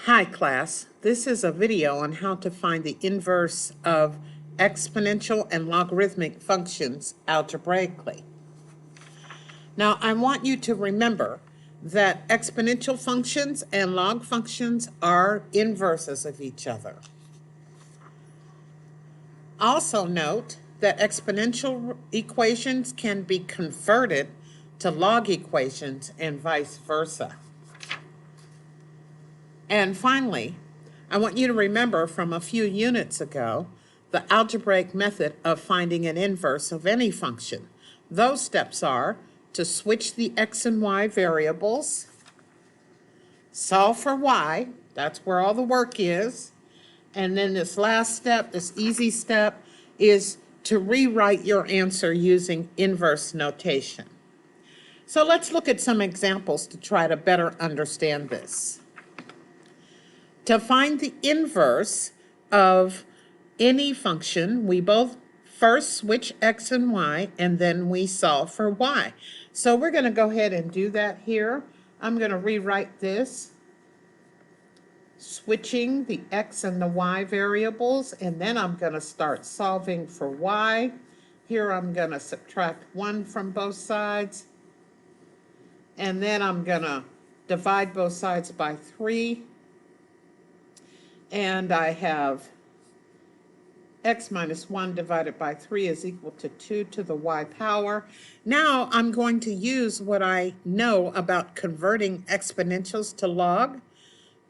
Hi class, this is a video on how to find the inverse of exponential and logarithmic functions algebraically. Now I want you to remember that exponential functions and log functions are inverses of each other. Also note that exponential equations can be converted to log equations and vice versa. And finally, I want you to remember from a few units ago the algebraic method of finding an inverse of any function. Those steps are to switch the x and y variables, solve for y, that's where all the work is, and then this last step, this easy step, is to rewrite your answer using inverse notation. So let's look at some examples to try to better understand this. To find the inverse of any function, we both first switch x and y, and then we solve for y. So we're going to go ahead and do that here. I'm going to rewrite this, switching the x and the y variables, and then I'm going to start solving for y. Here I'm going to subtract 1 from both sides, and then I'm going to divide both sides by 3. And I have x minus 1 divided by 3 is equal to 2 to the y power. Now I'm going to use what I know about converting exponentials to log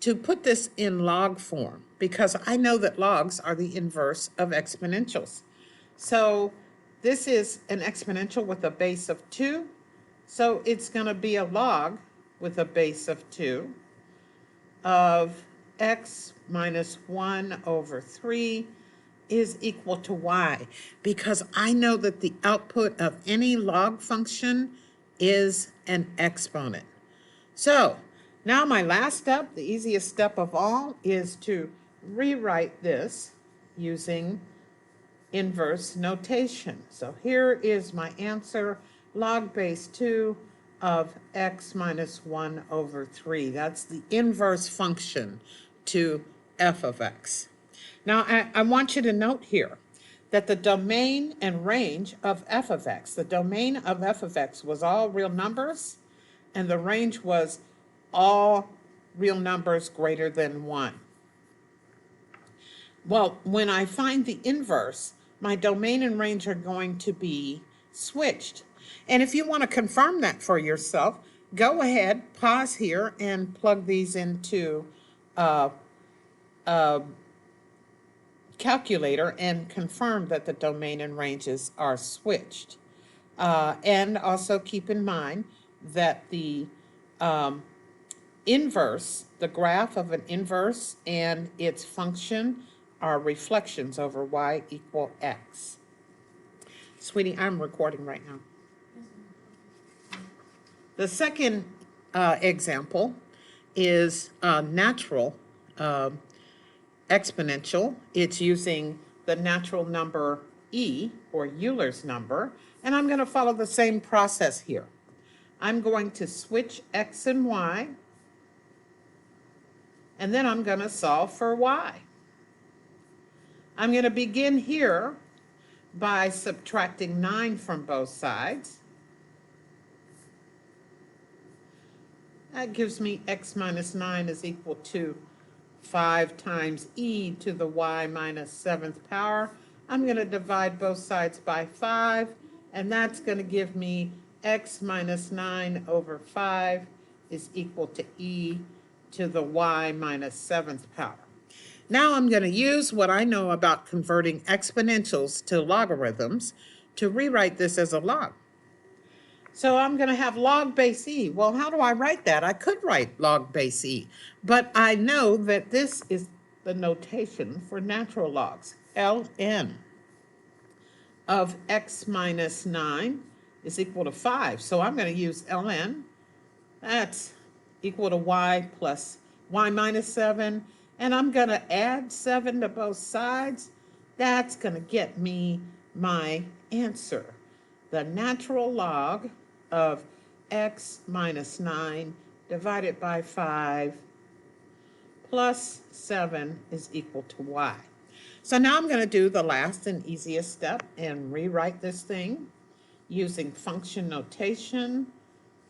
to put this in log form, because I know that logs are the inverse of exponentials. So this is an exponential with a base of 2. So it's going to be a log with a base of 2 of x minus 1 over 3 is equal to y, because I know that the output of any log function is an exponent. So now my last step, the easiest step of all, is to rewrite this using inverse notation. So here is my answer, log base 2 of x minus 1 over 3. That's the inverse function to f of x. Now, I want you to note here that the domain and range of f of x, the domain of f of x was all real numbers, and the range was all real numbers greater than 1. Well, when I find the inverse, my domain and range are going to be switched. And if you want to confirm that for yourself, go ahead, pause here, and plug these into a calculator and confirm that the domain and ranges are switched. And also keep in mind that the inverse, the graph of an inverse and its function are reflections over y equal x. Sweetie, I'm recording right now. The second example is natural exponential. It's using the natural number e, or Euler's number, and I'm going to follow the same process here. I'm going to switch x and y, and then I'm going to solve for y. I'm going to begin here by subtracting 9 from both sides. That gives me x minus 9 is equal to 5 times e to the y minus 7th power. I'm going to divide both sides by 5, and that's going to give me x minus 9 over 5 is equal to e to the y minus 7th power. Now I'm going to use what I know about converting exponentials to logarithms to rewrite this as a log. So I'm going to have log base e. Well, how do I write that? I could write log base e, but I know that this is the notation for natural logs. ln of x minus 9 is equal to 5. So I'm going to use ln. That's equal to y plus y minus 7. And I'm going to add 7 to both sides. That's going to get me my answer. The natural log of x minus 9 divided by 5 plus 7 is equal to y. So now I'm going to do the last and easiest step and rewrite this thing using function notation.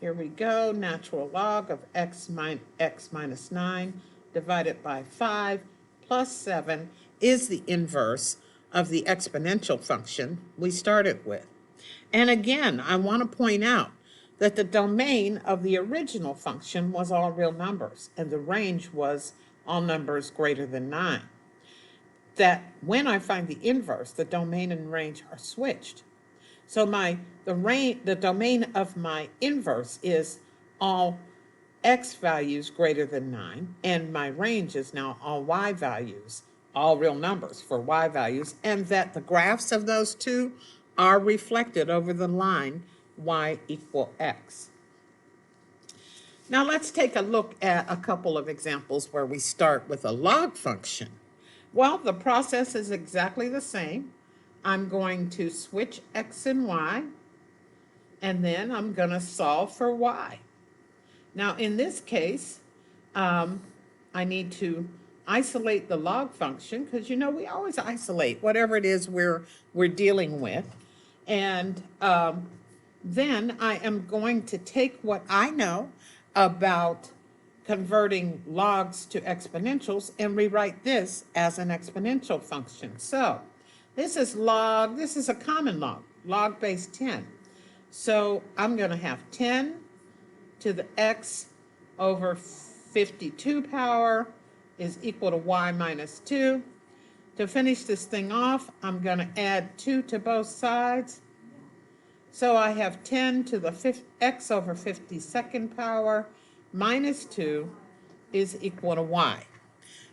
Here we go, natural log of x minus 9 divided by 5 plus 7 is the inverse of the exponential function we started with. And again, I want to point out that the domain of the original function was all real numbers, and the range was all numbers greater than 9. That when I find the inverse, the domain and range are switched. So the domain of my inverse is all x values greater than 9, and my range is now all y values, all real numbers for y values, and that the graphs of those two are reflected over the line y equal x. Now let's take a look at a couple of examples where we start with a log function. Well, the process is exactly the same. I'm going to switch x and y, and then I'm going to solve for y. Now, in this case, I need to isolate the log function because, you know, we always isolate whatever it is we're dealing with. And then I am going to take what I know about converting logs to exponentials and rewrite this as an exponential function. So this is a common log base 10. So I'm going to have 10 to the x over 52 power is equal to y minus 2. To finish this thing off, I'm going to add 2 to both sides. So I have 10 to the x over 52nd power minus 2 is equal to y.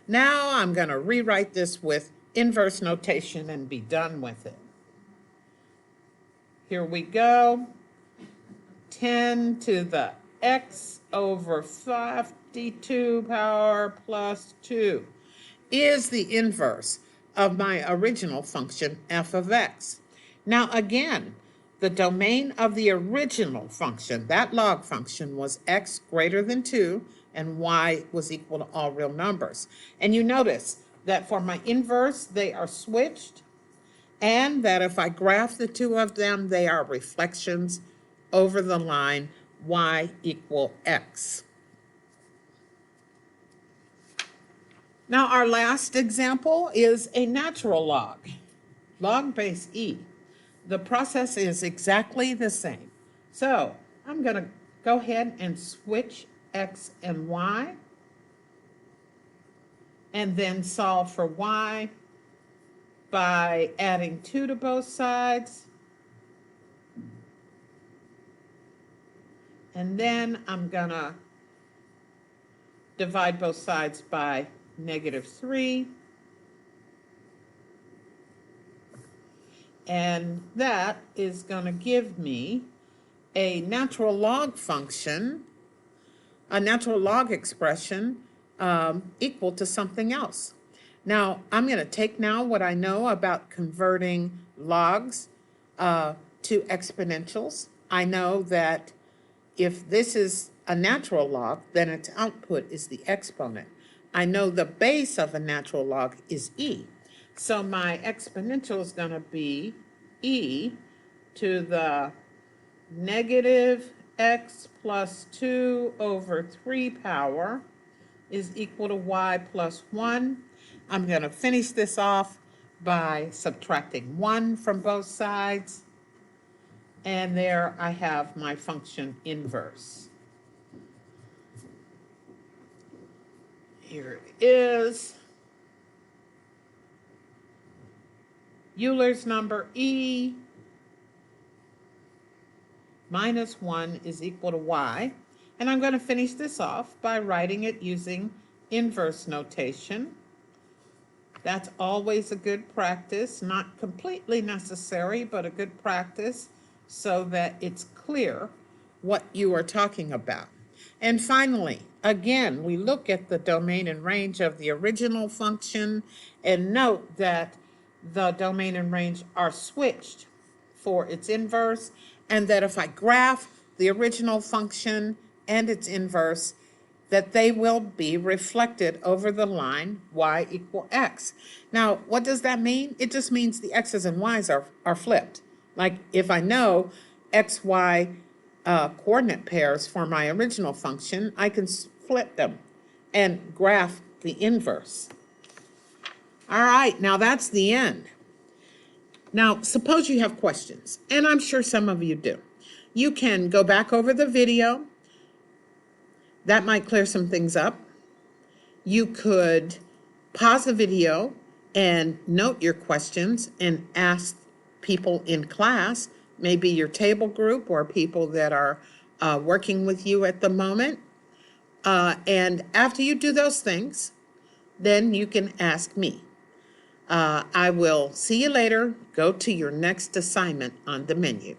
Now I'm going to rewrite this with inverse notation and be done with it. Here we go. 10 to the x over 52 power plus 2 is the inverse of my original function f of x. Now again, the domain of the original function, that log function, was x greater than 2 and y was equal to all real numbers. And you notice that for my inverse, they are switched, and that if I graph the two of them, they are reflections over the line y equal x. Now our last example is a natural log base e. The process is exactly the same. So I'm going to go ahead and switch x and y, and then solve for y by adding 2 to both sides. And then I'm going to divide both sides by -3. And that is going to give me a natural log function, a natural log expression equal to something else. Now, I'm going to take now what I know about converting logs to exponentials. I know that if this is a natural log, then its output is the exponent. I know the base of a natural log is e. So my exponential is going to be e to the negative x plus 2 over 3 power is equal to y plus 1. I'm going to finish this off by subtracting 1 from both sides. And there I have my function inverse. Here it is. Euler's number e minus 1 is equal to y. And I'm going to finish this off by writing it using inverse notation. That's always a good practice, not completely necessary, but a good practice so that it's clear what you are talking about. And finally, again, we look at the domain and range of the original function and note that the domain and range are switched for its inverse, and that if I graph the original function and its inverse, that they will be reflected over the line y equal x. Now, what does that mean? It just means the x's and y's are flipped. Like if I know x, y coordinate pairs for my original function, I can flip them and graph the inverse. All right, now that's the end. Now, suppose you have questions, and I'm sure some of you do. You can go back over the video. That might clear some things up. You could pause the video and note your questions and ask people in class, maybe your table group or people that are working with you at the moment. And after you do those things, then you can ask me. I will see you later. Go to your next assignment on the menu.